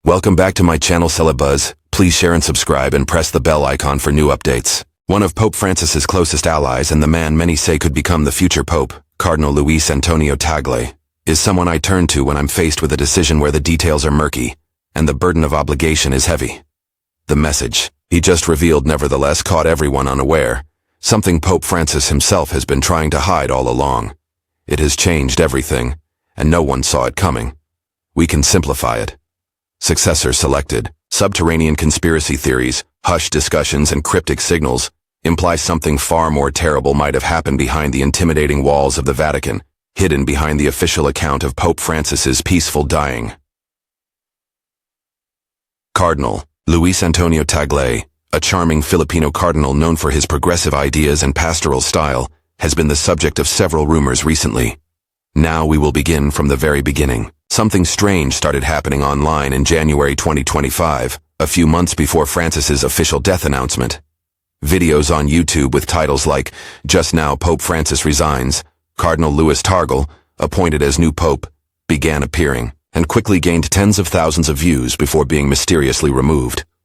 Welcome back to my channel Celebuzz. Please share and subscribe and press the bell icon for new updates. One of Pope Francis's closest allies and the man many say could become the future Pope, Cardinal Luis Antonio Tagle, is someone I turn to when I'm faced with a decision where the details are murky and the burden of obligation is heavy. The message he just revealed nevertheless caught everyone unaware, something Pope Francis himself has been trying to hide all along. It has changed everything, and no one saw it coming. We can simplify it. Successor selected, subterranean conspiracy theories, hushed discussions, and cryptic signals imply something far more terrible might have happened behind the intimidating walls of the Vatican, hidden behind the official account of Pope Francis's peaceful dying. Cardinal Luis Antonio Tagle, a charming Filipino cardinal known for his progressive ideas and pastoral style, has been the subject of several rumors recently. Now we will begin from the very beginning. Something strange started happening online in January 2025, a few months before Francis's official death announcement. Videos on YouTube with titles like, "Just Now Pope Francis Resigns," "Cardinal Louis Tagle, Appointed as New Pope," began appearing, and quickly gained tens of thousands of views before being mysteriously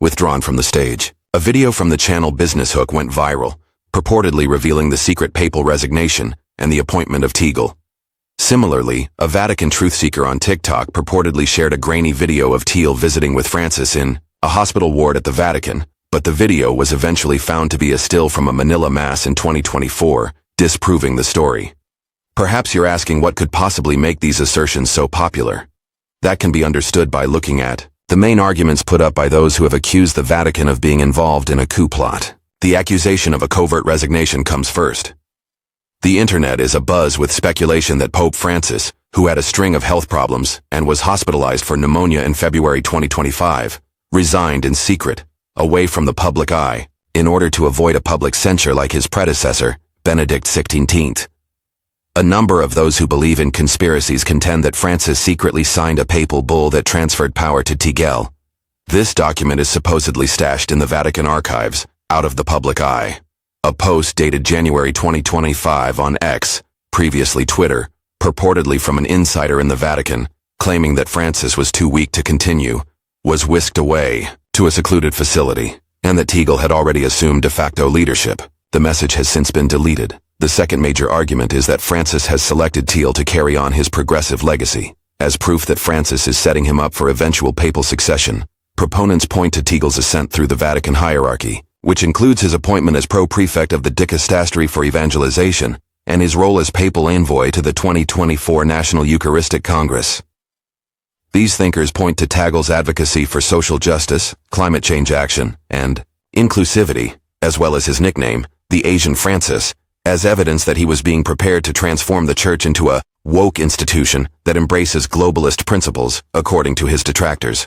withdrawn from the stage. A video from the channel Business Hook went viral, purportedly revealing the secret papal resignation and the appointment of Tagle. Similarly, a Vatican truth seeker on TikTok purportedly shared a grainy video of Tagle visiting with Francis in a hospital ward at the Vatican, but the video was eventually found to be a still from a Manila Mass in 2024, disproving the story. Perhaps you're asking what could possibly make these assertions so popular. That can be understood by looking at the main arguments put up by those who have accused the Vatican of being involved in a coup plot. The accusation of a covert resignation comes first. The internet is abuzz with speculation that Pope Francis, who had a string of health problems and was hospitalized for pneumonia in February 2025, resigned in secret, away from the public eye, in order to avoid a public censure like his predecessor, Benedict XVI. A number of those who believe in conspiracies contend that Francis secretly signed a papal bull that transferred power to Tagle. This document is supposedly stashed in the Vatican archives, out of the public eye. A post dated January 2025 on X, previously Twitter, purportedly from an insider in the Vatican, claiming that Francis was too weak to continue, was whisked away to a secluded facility, and that Tagle had already assumed de facto leadership. The message has since been deleted. The second major argument is that Francis has selected Tagle to carry on his progressive legacy. As proof that Francis is setting him up for eventual papal succession, proponents point to Tagle's ascent through the Vatican hierarchy, which includes his appointment as pro-prefect of the Dicastery for Evangelization and his role as papal envoy to the 2024 National Eucharistic Congress. These thinkers point to Tagle's advocacy for social justice, climate change action, and inclusivity, as well as his nickname, the Asian Francis, as evidence that he was being prepared to transform the church into a woke institution that embraces globalist principles, according to his detractors.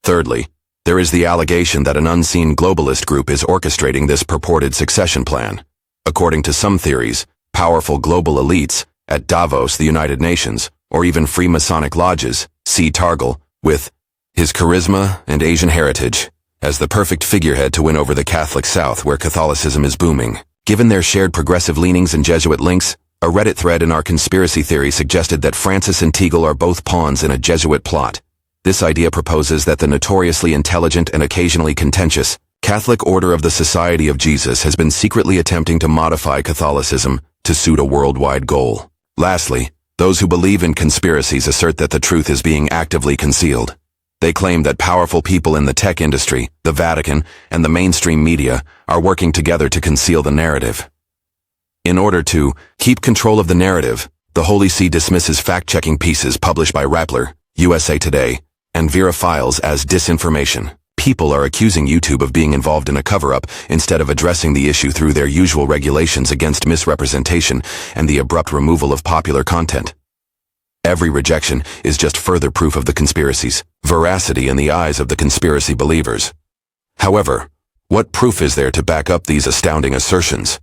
Thirdly, there is the allegation that an unseen globalist group is orchestrating this purported succession plan. According to some theories, powerful global elites at Davos, the United Nations, or even Freemasonic lodges, see Tagle, with his charisma and Asian heritage, as the perfect figurehead to win over the Catholic South where Catholicism is booming. Given their shared progressive leanings and Jesuit links, a Reddit thread in our conspiracy theory suggested that Francis and Tagle are both pawns in a Jesuit plot. This idea proposes that the notoriously intelligent and occasionally contentious Catholic Order of the Society of Jesus has been secretly attempting to modify Catholicism to suit a worldwide goal. Lastly, those who believe in conspiracies assert that the truth is being actively concealed. They claim that powerful people in the tech industry, the Vatican, and the mainstream media are working together to conceal the narrative. In order to keep control of the narrative, the Holy See dismisses fact-checking pieces published by Rappler, USA Today, and Vera Files as disinformation. People are accusing YouTube of being involved in a cover-up instead of addressing the issue through their usual regulations against misrepresentation and the abrupt removal of popular content. Every rejection is just further proof of the conspiracy's veracity in the eyes of the conspiracy believers. However, what proof is there to back up these astounding assertions?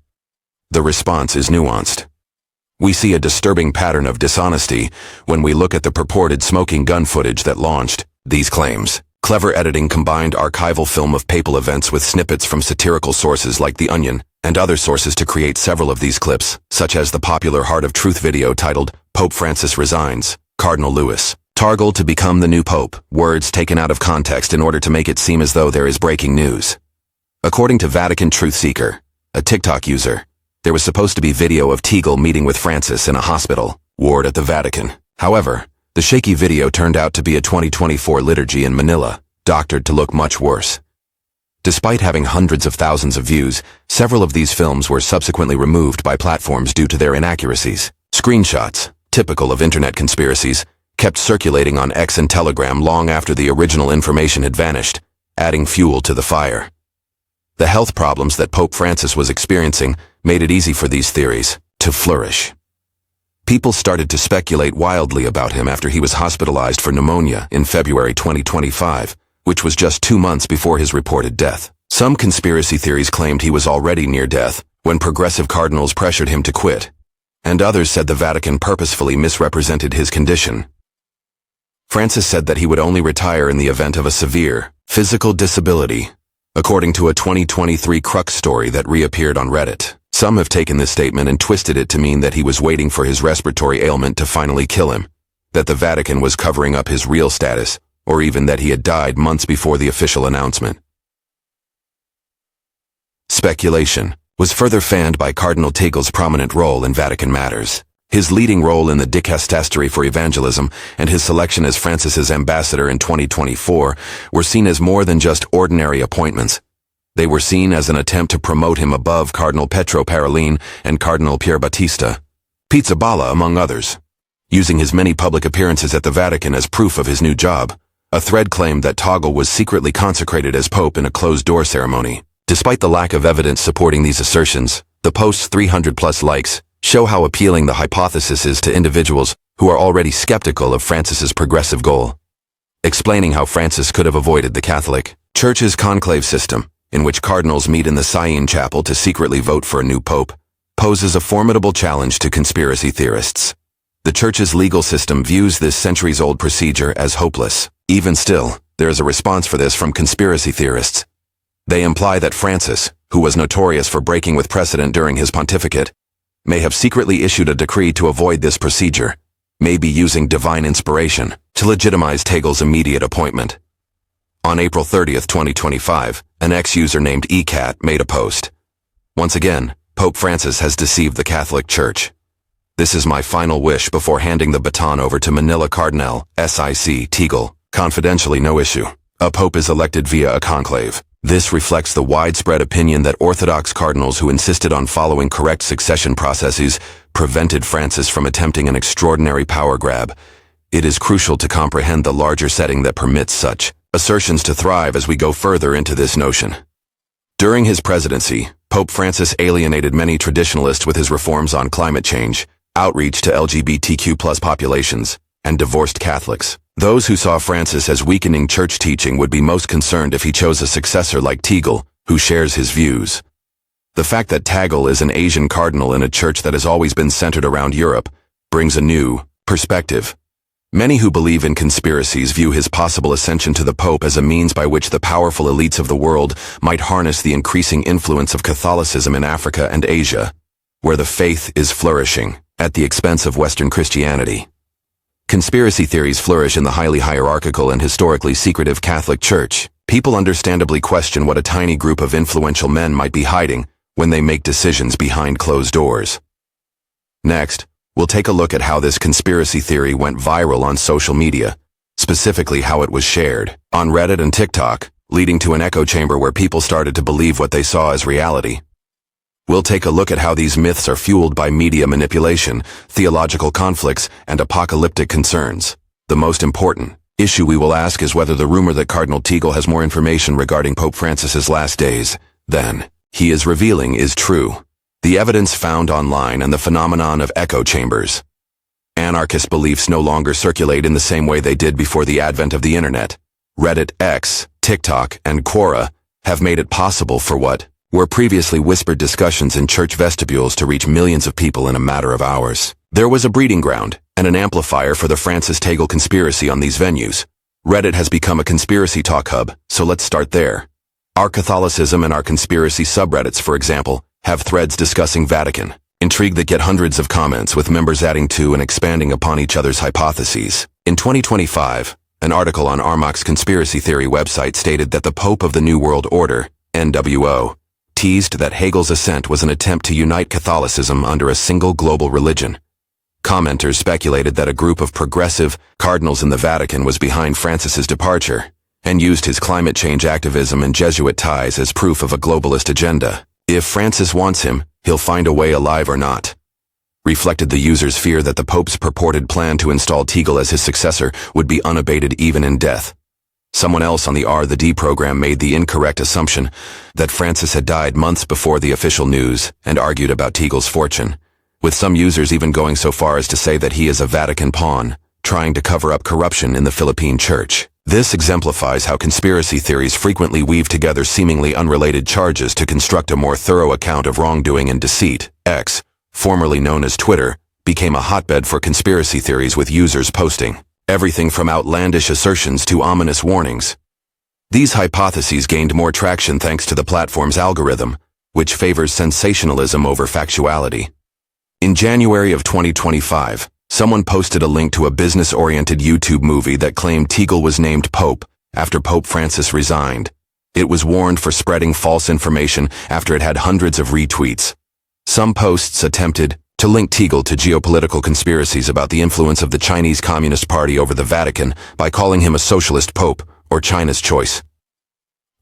The response is nuanced. We see a disturbing pattern of dishonesty when we look at the purported smoking gun footage that launched these claims. Clever editing combined archival film of papal events with snippets from satirical sources like The Onion and other sources to create several of these clips, such as the popular Heart of Truth video titled "Pope Francis Resigns, Cardinal Louis Tagle to become the new pope, words taken out of context in order to make it seem as though there is breaking news. According to Vatican Truth Seeker, a TikTok user, there was supposed to be video of Tagle meeting with Francis in a hospital ward at the Vatican. However, the shaky video turned out to be a 2024 liturgy in Manila, doctored to look much worse. Despite having hundreds of thousands of views, several of these films were subsequently removed by platforms due to their inaccuracies. Screenshots, typical of internet conspiracies, kept circulating on X and Telegram long after the original information had vanished, adding fuel to the fire. The health problems that Pope Francis was experiencing made it easy for these theories to flourish. People started to speculate wildly about him after he was hospitalized for pneumonia in February 2025, which was just 2 months before his reported death. Some conspiracy theories claimed he was already near death when progressive cardinals pressured him to quit, and others said the Vatican purposefully misrepresented his condition. Francis said that he would only retire in the event of a severe physical disability, according to a 2023 Crux story that reappeared on Reddit. Some have taken this statement and twisted it to mean that he was waiting for his respiratory ailment to finally kill him, that the Vatican was covering up his real status, or even that he had died months before the official announcement. Speculation was further fanned by Cardinal Tagle's prominent role in Vatican matters. His leading role in the dicastery for evangelism and his selection as Francis's ambassador in 2024 were seen as more than just ordinary appointments. They were seen as an attempt to promote him above Cardinal Pietro Parolin and Cardinal Pierbattista Pizzaballa, among others. Using his many public appearances at the Vatican as proof of his new job, a thread claimed that Tagle was secretly consecrated as pope in a closed-door ceremony. Despite the lack of evidence supporting these assertions, the post's 300-plus likes show how appealing the hypothesis is to individuals who are already skeptical of Francis's progressive goal. Explaining how Francis could have avoided the Catholic Church's conclave system, in which cardinals meet in the Siene Chapel to secretly vote for a new pope, poses a formidable challenge to conspiracy theorists. The Church's legal system views this centuries-old procedure as hopeless. Even still, there is a response for this from conspiracy theorists. They imply that Francis, who was notorious for breaking with precedent during his pontificate, may have secretly issued a decree to avoid this procedure, maybe using divine inspiration to legitimize Tagle's immediate appointment. On April 30, 2025, an ex-user named eCat made a post. Once again, Pope Francis has deceived the Catholic Church. This is my final wish before handing the baton over to Manila Cardinal SIC Tagle. Confidentially, no issue. A pope is elected via a conclave. This reflects the widespread opinion that Orthodox cardinals who insisted on following correct succession processes prevented Francis from attempting an extraordinary power grab. It is crucial to comprehend the larger setting that permits such assertions to thrive as we go further into this notion. During his presidency, Pope Francis alienated many traditionalists with his reforms on climate change, outreach to LGBTQ+ populations, and divorced Catholics. Those who saw Francis as weakening church teaching would be most concerned if he chose a successor like Tagle, who shares his views. The fact that Tagle is an Asian cardinal in a church that has always been centered around Europe brings a new perspective. Many who believe in conspiracies view his possible ascension to the Pope as a means by which the powerful elites of the world might harness the increasing influence of Catholicism in Africa and Asia, where the faith is flourishing at the expense of Western Christianity. Conspiracy theories flourish in the highly hierarchical and historically secretive Catholic Church. People understandably question what a tiny group of influential men might be hiding when they make decisions behind closed doors. Next, we'll take a look at how this conspiracy theory went viral on social media, specifically how it was shared on Reddit and TikTok, leading to an echo chamber where people started to believe what they saw as reality. We'll take a look at how these myths are fueled by media manipulation, theological conflicts, and apocalyptic concerns. The most important issue we will ask is whether the rumor that Cardinal Tagle has more information regarding Pope Francis's last days than he is revealing is true. The evidence found online and the phenomenon of echo chambers. Anarchist beliefs no longer circulate in the same way they did before the advent of the internet. Reddit, X, TikTok, and Quora have made it possible for what were previously whispered discussions in church vestibules to reach millions of people in a matter of hours. There was a breeding ground and an amplifier for the Francis Tagle conspiracy on these venues. Reddit has become a conspiracy talk hub, so let's start there. Our Catholicism and our conspiracy subreddits, for example, have threads discussing Vatican, intrigue that get hundreds of comments with members adding to and expanding upon each other's hypotheses. In 2025, an article on Armach's conspiracy theory website stated that the Pope of the New World Order, NWO, teased that Hegel's ascent was an attempt to unite Catholicism under a single global religion. Commenters speculated that a group of progressive cardinals in the Vatican was behind Francis's departure, and used his climate change activism and Jesuit ties as proof of a globalist agenda. If Francis wants him, he'll find a way, alive or not. Reflected the user's fear that the Pope's purported plan to install Tagle as his successor would be unabated even in death. Someone else on the R&D program made the incorrect assumption that Francis had died months before the official news and argued about Tagle's fortune, with some users even going so far as to say that he is a Vatican pawn, trying to cover up corruption in the Philippine Church. This exemplifies how conspiracy theories frequently weave together seemingly unrelated charges to construct a more thorough account of wrongdoing and deceit. X, formerly known as Twitter, became a hotbed for conspiracy theories, with users posting everything from outlandish assertions to ominous warnings. These hypotheses gained more traction thanks to the platform's algorithm, which favors sensationalism over factuality. In January of 2025, someone posted a link to a business-oriented YouTube movie that claimed Tagle was named Pope after Pope Francis resigned. It was warned for spreading false information after it had hundreds of retweets. Some posts attempted to link Tagle to geopolitical conspiracies about the influence of the Chinese Communist Party over the Vatican by calling him a socialist pope or China's choice.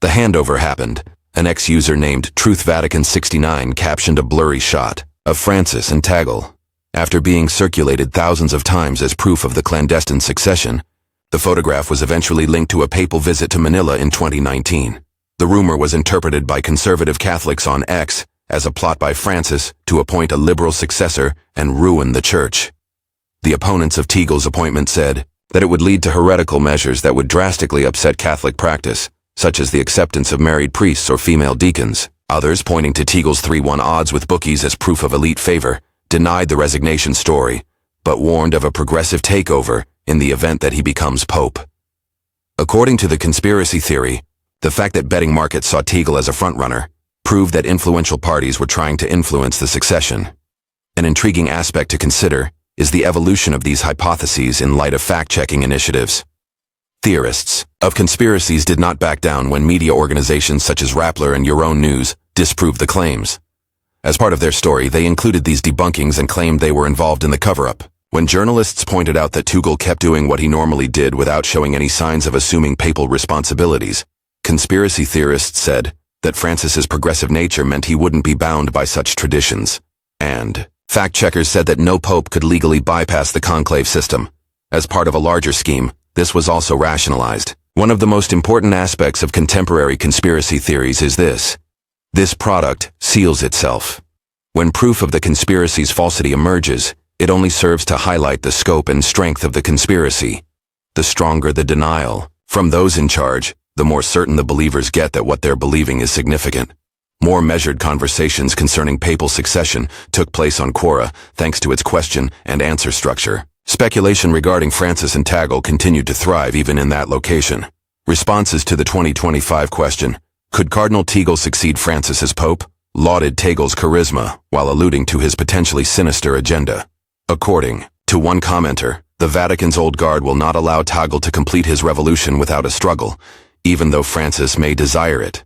The handover happened. An ex-user named TruthVatican69 captioned a blurry shot of Francis and Tagle. After being circulated thousands of times as proof of the clandestine succession, the photograph was eventually linked to a papal visit to Manila in 2019. The rumor was interpreted by conservative Catholics on X as a plot by Francis to appoint a liberal successor and ruin the church. The opponents of Tagle's appointment said that it would lead to heretical measures that would drastically upset Catholic practice, such as the acceptance of married priests or female deacons. Others, pointing to Tagle's 3-1 odds with bookies as proof of elite favor, denied the resignation story, but warned of a progressive takeover in the event that he becomes pope. According to the conspiracy theory, the fact that betting markets saw Tagle as a frontrunner proved that influential parties were trying to influence the succession. An intriguing aspect to consider is the evolution of these hypotheses in light of fact-checking initiatives. Theorists of conspiracies did not back down when media organizations such as Rappler and Your Own News disproved the claims. As part of their story, they included these debunkings and claimed they were involved in the cover-up. When journalists pointed out that Tagle kept doing what he normally did without showing any signs of assuming papal responsibilities, conspiracy theorists said that Francis's progressive nature meant he wouldn't be bound by such traditions. And fact-checkers said that no pope could legally bypass the conclave system. As part of a larger scheme, this was also rationalized. One of the most important aspects of contemporary conspiracy theories is this: this product seals itself. When proof of the conspiracy's falsity emerges, it only serves to highlight the scope and strength of the conspiracy. The stronger the denial from those in charge, the more certain the believers get that what they're believing is significant. More measured conversations concerning papal succession took place on Quora thanks to its question and answer structure. Speculation regarding Francis and Tagle continued to thrive even in that location. Responses to the 2025 question, "Could Cardinal Tagle succeed Francis as Pope?" lauded Tagle's charisma while alluding to his potentially sinister agenda. According to one commenter, the Vatican's old guard will not allow Tagle to complete his revolution without a struggle, even though Francis may desire it.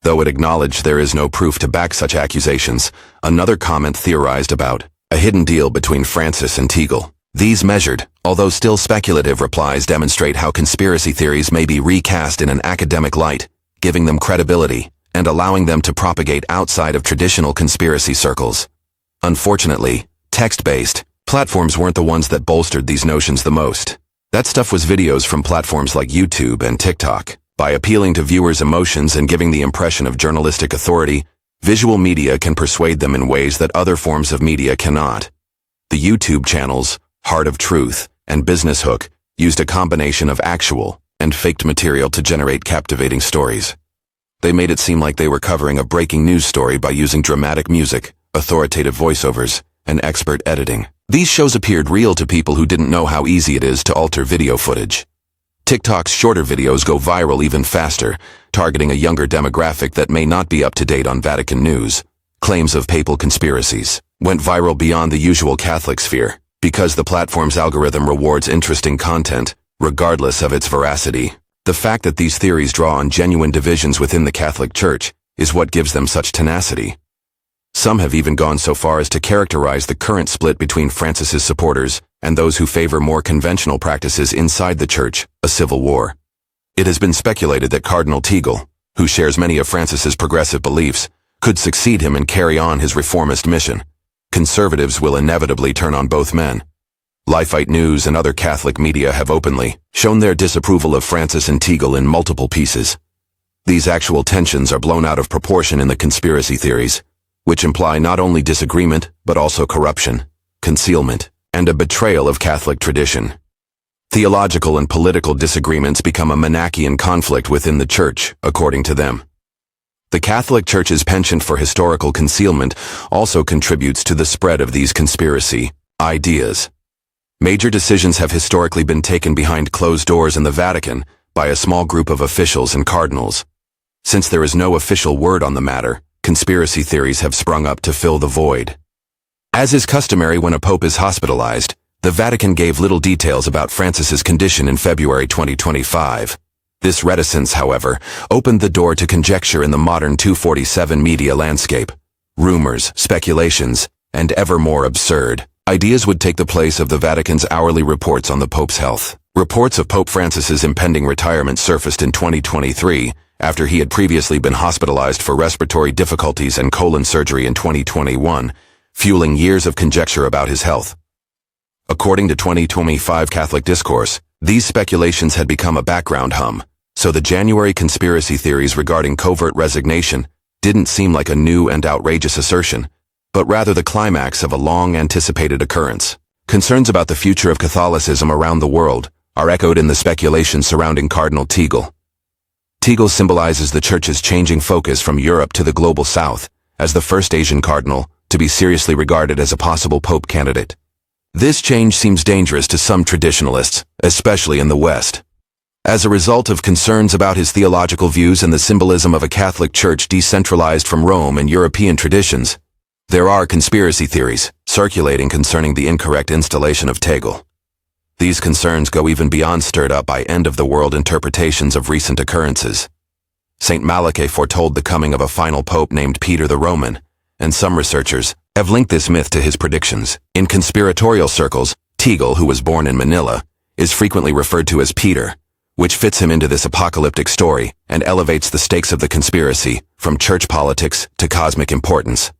Though it acknowledged there is no proof to back such accusations, another comment theorized about a hidden deal between Francis and Tagle. These measured, although still speculative replies demonstrate how conspiracy theories may be recast in an academic light, giving them credibility and allowing them to propagate outside of traditional conspiracy circles. Unfortunately, text-based platforms weren't the ones that bolstered these notions the most. That stuff was videos from platforms like YouTube and TikTok. By appealing to viewers' emotions and giving the impression of journalistic authority, visual media can persuade them in ways that other forms of media cannot. The YouTube channels, Heart of Truth and Business Hook, used a combination of actual and faked material to generate captivating stories. They made it seem like they were covering a breaking news story by using dramatic music, authoritative voiceovers, and expert editing. These shows appeared real to people who didn't know how easy it is to alter video footage. TikTok's shorter videos go viral even faster, targeting a younger demographic that may not be up to date on Vatican news. Claims of papal conspiracies went viral beyond the usual Catholic sphere. because the platform's algorithm rewards interesting content, regardless of its veracity. The fact that these theories draw on genuine divisions within the Catholic Church is what gives them such tenacity. Some have even gone so far as to characterize the current split between Francis's supporters and those who favor more conventional practices inside the Church, a civil war. It has been speculated that Cardinal Tagle, who shares many of Francis's progressive beliefs, could succeed him and carry on his reformist mission. Conservatives will inevitably turn on both men. Lifeite News and other Catholic media have openly shown their disapproval of Francis and Tagle in multiple pieces. These actual tensions are blown out of proportion in the conspiracy theories, which imply not only disagreement, but also corruption, concealment, and a betrayal of Catholic tradition. Theological and political disagreements become a Manichaean conflict within the Church, according to them. The Catholic Church's penchant for historical concealment also contributes to the spread of these conspiracy ideas. Major decisions have historically been taken behind closed doors in the Vatican by a small group of officials and cardinals. Since there is no official word on the matter, conspiracy theories have sprung up to fill the void. As is customary when a pope is hospitalized, the Vatican gave little details about Francis's condition in February 2025. This reticence, however, opened the door to conjecture in the modern 247 media landscape. Rumors, speculations, and ever more absurd ideas would take the place of the Vatican's hourly reports on the Pope's health. Reports of Pope Francis's impending retirement surfaced in 2023, after he had previously been hospitalized for respiratory difficulties and colon surgery in 2021, fueling years of conjecture about his health. According to 2025 Catholic Discourse, these speculations had become a background hum, so the January conspiracy theories regarding covert resignation didn't seem like a new and outrageous assertion, but rather the climax of a long-anticipated occurrence. Concerns about the future of Catholicism around the world are echoed in the speculations surrounding Cardinal Tagle. Tagle symbolizes the Church's changing focus from Europe to the global South, as the first Asian cardinal to be seriously regarded as a possible pope candidate. This change seems dangerous to some traditionalists, especially in the West. As a result of concerns about his theological views and the symbolism of a Catholic Church decentralized from Rome and European traditions, there are conspiracy theories circulating concerning the incorrect installation of Tagle. These concerns go even beyond stirred up by end-of-the-world interpretations of recent occurrences. St. Malachi foretold the coming of a final pope named Peter the Roman, and some researchers have linked this myth to his predictions. In conspiratorial circles, Tagle, who was born in Manila, is frequently referred to as Peter, which fits him into this apocalyptic story and elevates the stakes of the conspiracy from church politics to cosmic importance.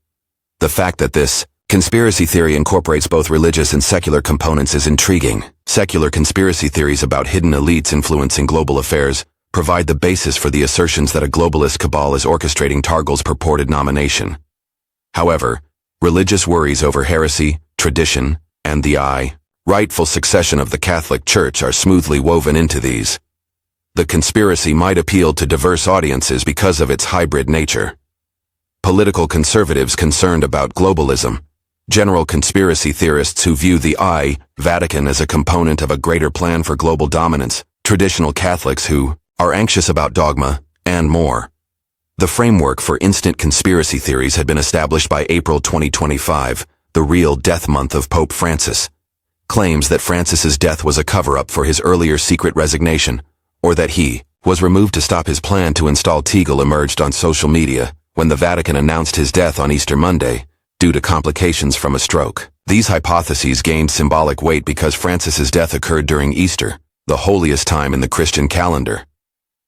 The fact that this conspiracy theory incorporates both religious and secular components is intriguing. Secular conspiracy theories about hidden elites influencing global affairs provide the basis for the assertions that a globalist cabal is orchestrating Tagle's purported nomination. However, religious worries over heresy, tradition, and the rightful succession of the Catholic Church are smoothly woven into these. The conspiracy might appeal to diverse audiences because of its hybrid nature. Political conservatives concerned about globalism, general conspiracy theorists who view the Vatican as a component of a greater plan for global dominance, traditional Catholics who are anxious about dogma, and more. The framework for instant conspiracy theories had been established by April 2025, the real death month of Pope Francis. Claims that Francis's death was a cover-up for his earlier secret resignation, or that he was removed to stop his plan to install Tagle emerged on social media when the Vatican announced his death on Easter Monday, due to complications from a stroke. These hypotheses gained symbolic weight because Francis's death occurred during Easter, the holiest time in the Christian calendar.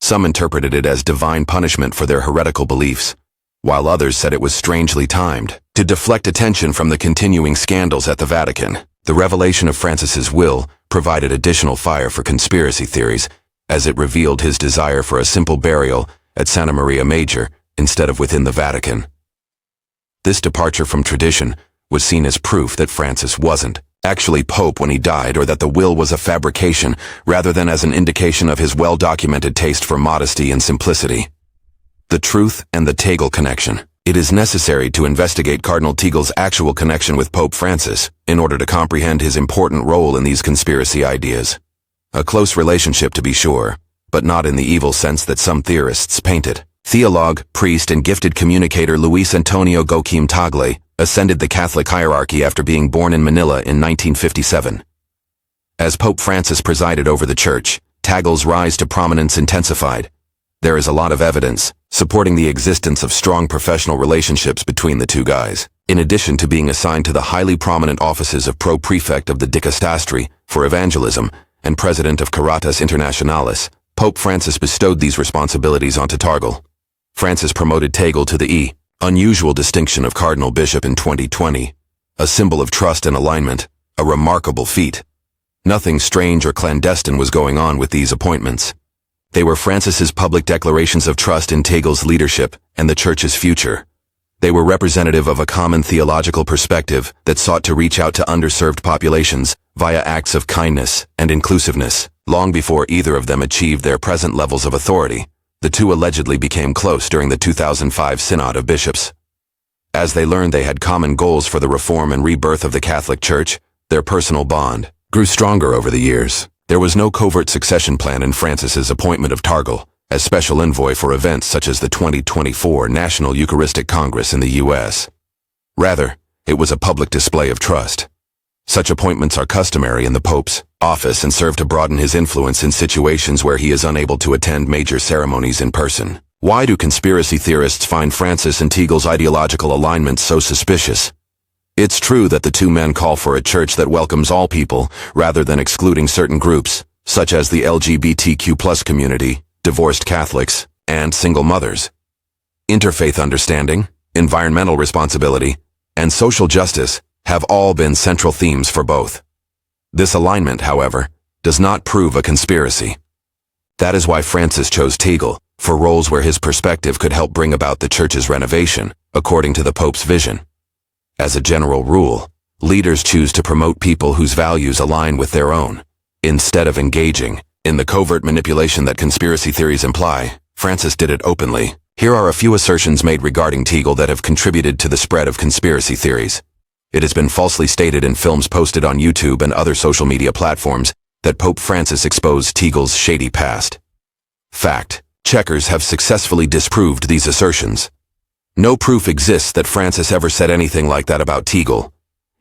Some interpreted it as divine punishment for their heretical beliefs, while others said it was strangely timed to deflect attention from the continuing scandals at the Vatican. The revelation of Francis's will provided additional fire for conspiracy theories, as it revealed his desire for a simple burial at Santa Maria Major instead of within the Vatican. This departure from tradition was seen as proof that Francis wasn't actually Pope when he died, or that the will was a fabrication rather than as an indication of his well-documented taste for modesty and simplicity. The truth and the Tagle connection. It is necessary to investigate Cardinal Tagle's actual connection with Pope Francis in order to comprehend his important role in these conspiracy ideas. A close relationship, to be sure, but not in the evil sense that some theorists paint it. Theologue, priest, and gifted communicator Luis Antonio Joaquim Tagle ascended the Catholic hierarchy after being born in Manila in 1957. As Pope Francis presided over the church, Tagle's rise to prominence intensified. There is a lot of evidence supporting the existence of strong professional relationships between the two guys. In addition to being assigned to the highly prominent offices of Pro-Prefect of the Dicastery for Evangelism and President of Caritas Internationalis, Pope Francis bestowed these responsibilities onto Tagle. Francis promoted Tagle to the unusual distinction of Cardinal Bishop in 2020, a symbol of trust and alignment, a remarkable feat. Nothing strange or clandestine was going on with these appointments. They were Francis's public declarations of trust in Tagle's leadership and the Church's future. They were representative of a common theological perspective that sought to reach out to underserved populations via acts of kindness and inclusiveness. Long before either of them achieved their present levels of authority, the two allegedly became close during the 2005 Synod of Bishops. As they learned they had common goals for the reform and rebirth of the Catholic Church, their personal bond grew stronger over the years. There was no covert succession plan in Francis's appointment of Tagle as special envoy for events such as the 2024 National Eucharistic Congress in the U.S. Rather, it was a public display of trust. Such appointments are customary in the Pope's office and serve to broaden his influence in situations where he is unable to attend major ceremonies in person. Why do conspiracy theorists find Francis and Tagle's ideological alignment so suspicious? It's true that the two men call for a church that welcomes all people rather than excluding certain groups, such as the LGBTQ+ community, divorced Catholics, and single mothers. Interfaith understanding, environmental responsibility, and social justice have all been central themes for both. This alignment, however, does not prove a conspiracy. That is why Francis chose Tagle for roles where his perspective could help bring about the Church's renovation, according to the Pope's vision. As a general rule, leaders choose to promote people whose values align with their own. Instead of engaging in the covert manipulation that conspiracy theories imply, Francis did it openly. Here are a few assertions made regarding Tagle that have contributed to the spread of conspiracy theories. It has been falsely stated in films posted on YouTube and other social media platforms that Pope Francis exposed Tagle's shady past. Fact: checkers have successfully disproved these assertions. No proof exists that Francis ever said anything like that about Tagle.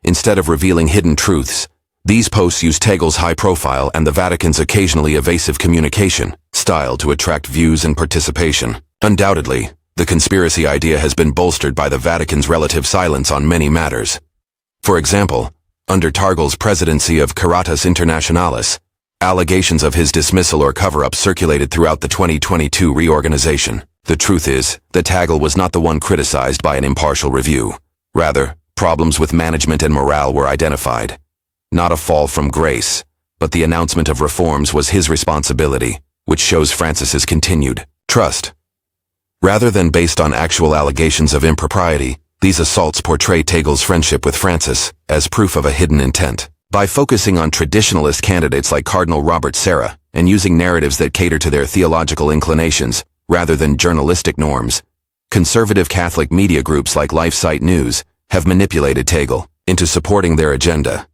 Instead of revealing hidden truths, these posts use Tagle's high profile and the Vatican's occasionally evasive communication style to attract views and participation. Undoubtedly, the conspiracy idea has been bolstered by the Vatican's relative silence on many matters. For example, under Tagle's presidency of Caritas Internationalis, allegations of his dismissal or cover-up circulated throughout the 2022 reorganization. The truth is that Tagle was not the one criticized by an impartial review. Rather, problems with management and morale were identified. Not a fall from grace, but the announcement of reforms was his responsibility, which shows Francis's continued trust. Rather than based on actual allegations of impropriety, these assaults portray Tagle's friendship with Francis as proof of a hidden intent. By focusing on traditionalist candidates like Cardinal Robert Sarah and using narratives that cater to their theological inclinations, rather than journalistic norms, conservative Catholic media groups like LifeSite News have manipulated Tagle into supporting their agenda.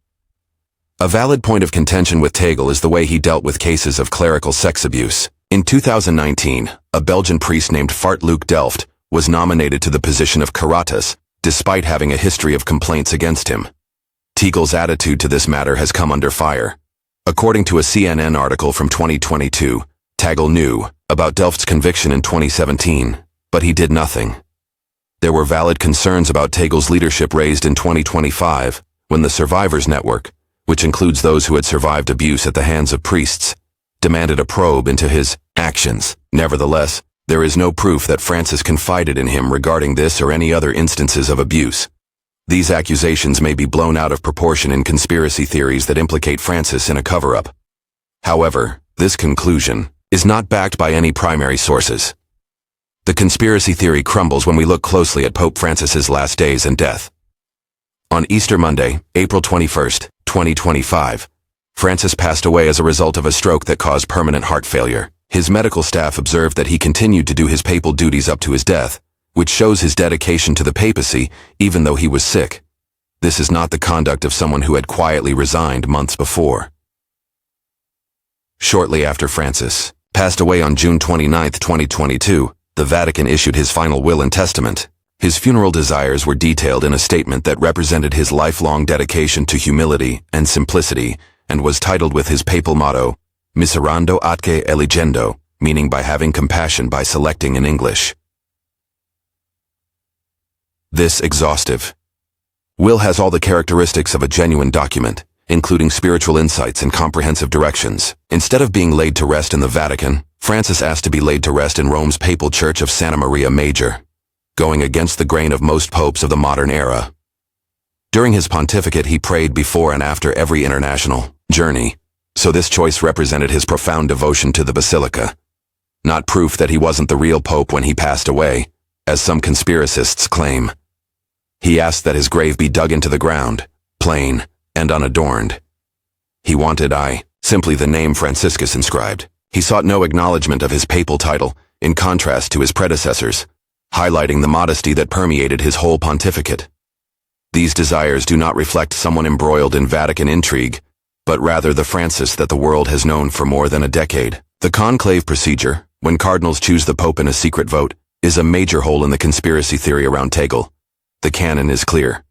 A valid point of contention with Tagle is the way he dealt with cases of clerical sex abuse. In 2019, a Belgian priest named Fart Luc Delft was nominated to the position of Caritas, despite having a history of complaints against him. Tagle's attitude to this matter has come under fire. According to a CNN article from 2022, Tagle knew about Delft's conviction in 2017, but he did nothing. There were valid concerns about Tagle's leadership raised in 2025, when the Survivors Network, which includes those who had survived abuse at the hands of priests, demanded a probe into his actions. Nevertheless, there is no proof that Francis confided in him regarding this or any other instances of abuse. These accusations may be blown out of proportion in conspiracy theories that implicate Francis in a cover-up. However, this conclusion is not backed by any primary sources. The conspiracy theory crumbles when we look closely at Pope Francis's last days and death. On Easter Monday, April 21, 2025, Francis passed away as a result of a stroke that caused permanent heart failure. His medical staff observed that he continued to do his papal duties up to his death, which shows his dedication to the papacy even though he was sick. This is not the conduct of someone who had quietly resigned months before. Shortly after Francis passed away on June 29, 2022, the Vatican issued his final will and testament. His funeral desires were detailed in a statement that represented his lifelong dedication to humility and simplicity, and was titled with his papal motto, Miserando atque eligendo, meaning by having compassion by selecting in English. This exhaustive will has all the characteristics of a genuine document, including spiritual insights and comprehensive directions. Instead of being laid to rest in the Vatican, Francis asked to be laid to rest in Rome's papal church of Santa Maria Major, going against the grain of most popes of the modern era. During his pontificate, he prayed before and after every international journey, so this choice represented his profound devotion to the basilica. Not proof that he wasn't the real pope when he passed away, as some conspiracists claim. He asked that his grave be dug into the ground, plain and unadorned. He wanted simply the name Franciscus inscribed. He sought no acknowledgement of his papal title, in contrast to his predecessors, highlighting the modesty that permeated his whole pontificate. These desires do not reflect someone embroiled in Vatican intrigue, but rather the Francis that the world has known for more than a decade. The conclave procedure, when cardinals choose the pope in a secret vote, is a major hole in the conspiracy theory around Tagle. The canon is clear.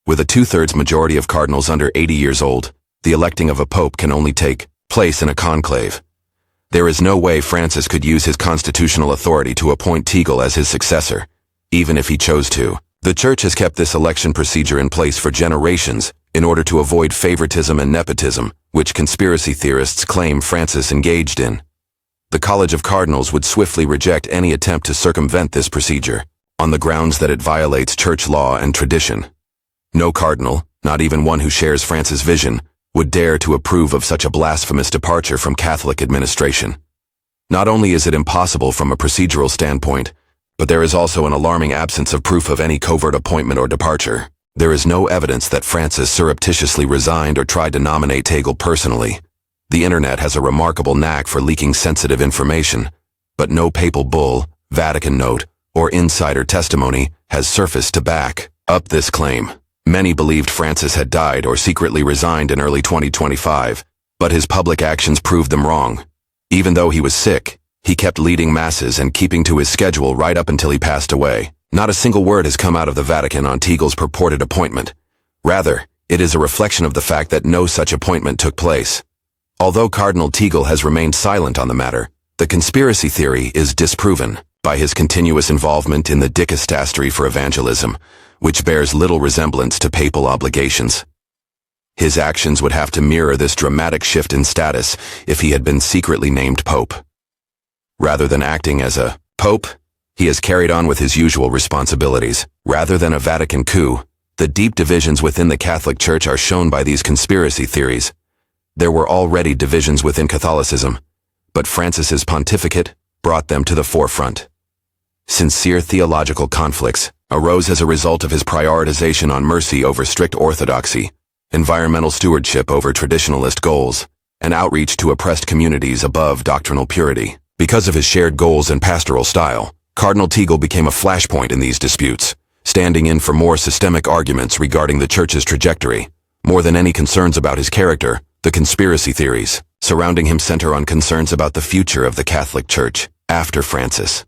With a 2/3 majority of cardinals under 80 years old, the electing of a pope can only take place in a conclave. There is no way Francis could use his constitutional authority to appoint Tagle as his successor, even if he chose to. The Church has kept this election procedure in place for generations in order to avoid favoritism and nepotism, which conspiracy theorists claim Francis engaged in. The College of Cardinals would swiftly reject any attempt to circumvent this procedure, on the grounds that it violates church law and tradition. No cardinal, not even one who shares Francis' vision, would dare to approve of such a blasphemous departure from Catholic administration. Not only is it impossible from a procedural standpoint, but there is also an alarming absence of proof of any covert appointment or departure. There is no evidence that Francis surreptitiously resigned or tried to nominate Tagle personally. The internet has a remarkable knack for leaking sensitive information, but no papal bull, Vatican note, or insider testimony has surfaced to back up this claim. Many believed Francis had died or secretly resigned in early 2025, but his public actions proved them wrong. Even though he was sick, he kept leading masses and keeping to his schedule right up until he passed away. Not a single word has come out of the Vatican on Tagle's purported appointment. Rather, it is a reflection of the fact that no such appointment took place. Although Cardinal Tagle has remained silent on the matter, the conspiracy theory is disproven by his continuous involvement in the dicastery for evangelism, which bears little resemblance to papal obligations. His actions would have to mirror this dramatic shift in status if he had been secretly named pope. Rather than acting as a pope, he has carried on with his usual responsibilities. Rather than a Vatican coup, the deep divisions within the Catholic Church are shown by these conspiracy theories. There were already divisions within Catholicism, but Francis's pontificate brought them to the forefront. Sincere theological conflicts arose as a result of his prioritization on mercy over strict orthodoxy, environmental stewardship over traditionalist goals, and outreach to oppressed communities above doctrinal purity. Because of his shared goals and pastoral style, Cardinal Tagle became a flashpoint in these disputes, standing in for more systemic arguments regarding the Church's trajectory. More than any concerns about his character, the conspiracy theories surrounding him center on concerns about the future of the Catholic Church after Francis.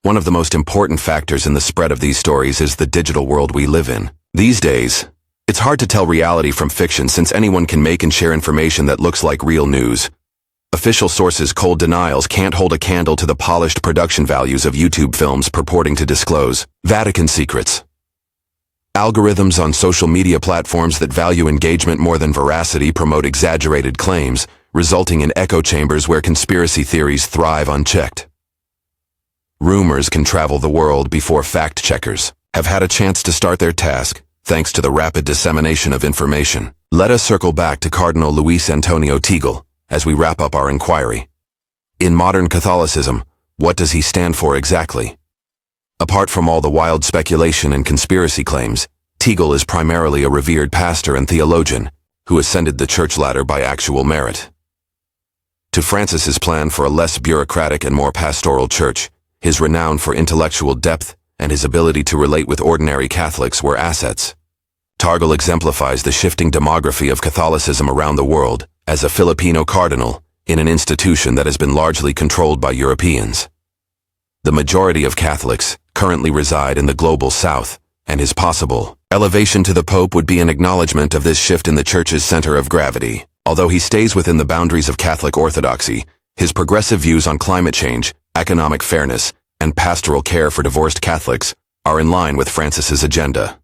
One of the most important factors in the spread of these stories is the digital world we live in. These days, it's hard to tell reality from fiction since anyone can make and share information that looks like real news. Official sources' cold denials can't hold a candle to the polished production values of YouTube films purporting to disclose Vatican secrets. Algorithms on social media platforms that value engagement more than veracity promote exaggerated claims, resulting in echo chambers where conspiracy theories thrive unchecked. Rumors can travel the world before fact-checkers have had a chance to start their task, thanks to the rapid dissemination of information. Let us circle back to Cardinal Luis Antonio Tagle as we wrap up our inquiry. In modern Catholicism, what does he stand for exactly? Apart from all the wild speculation and conspiracy claims, Tagle is primarily a revered pastor and theologian who ascended the church ladder by actual merit. To Francis's plan for a less bureaucratic and more pastoral church, his renown for intellectual depth and his ability to relate with ordinary Catholics were assets. Tagle exemplifies the shifting demography of Catholicism around the world as a Filipino cardinal in an institution that has been largely controlled by Europeans. The majority of Catholics currently reside in the global South, and his possible elevation to the Pope would be an acknowledgement of this shift in the Church's center of gravity. Although he stays within the boundaries of Catholic orthodoxy, his progressive views on climate change, economic fairness, and pastoral care for divorced Catholics are in line with Francis's agenda.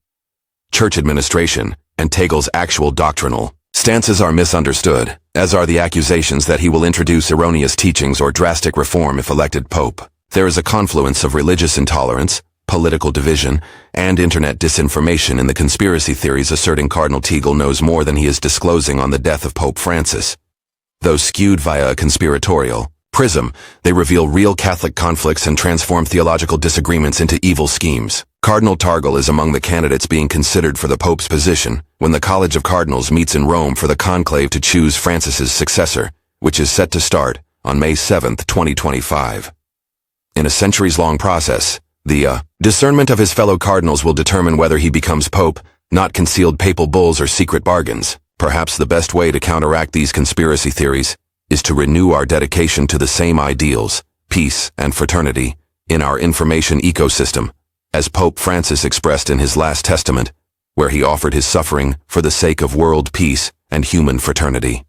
Church administration and Tagle's actual doctrinal stances are misunderstood, as are the accusations that he will introduce erroneous teachings or drastic reform if elected Pope. There is a confluence of religious intolerance, political division, and internet disinformation in the conspiracy theories asserting Cardinal Tagle knows more than he is disclosing on the death of Pope Francis. Though skewed via a conspiratorial prism, they reveal real Catholic conflicts and transform theological disagreements into evil schemes. Cardinal Tagle is among the candidates being considered for the Pope's position when the College of Cardinals meets in Rome for the conclave to choose Francis's successor, which is set to start on May 7, 2025. In a centuries-long process, the discernment of his fellow cardinals will determine whether he becomes Pope, not concealed papal bulls or secret bargains. Perhaps the best way to counteract these conspiracy theories is to renew our dedication to the same ideals, peace and fraternity, in our information ecosystem, as Pope Francis expressed in his last testament, where he offered his suffering for the sake of world peace and human fraternity.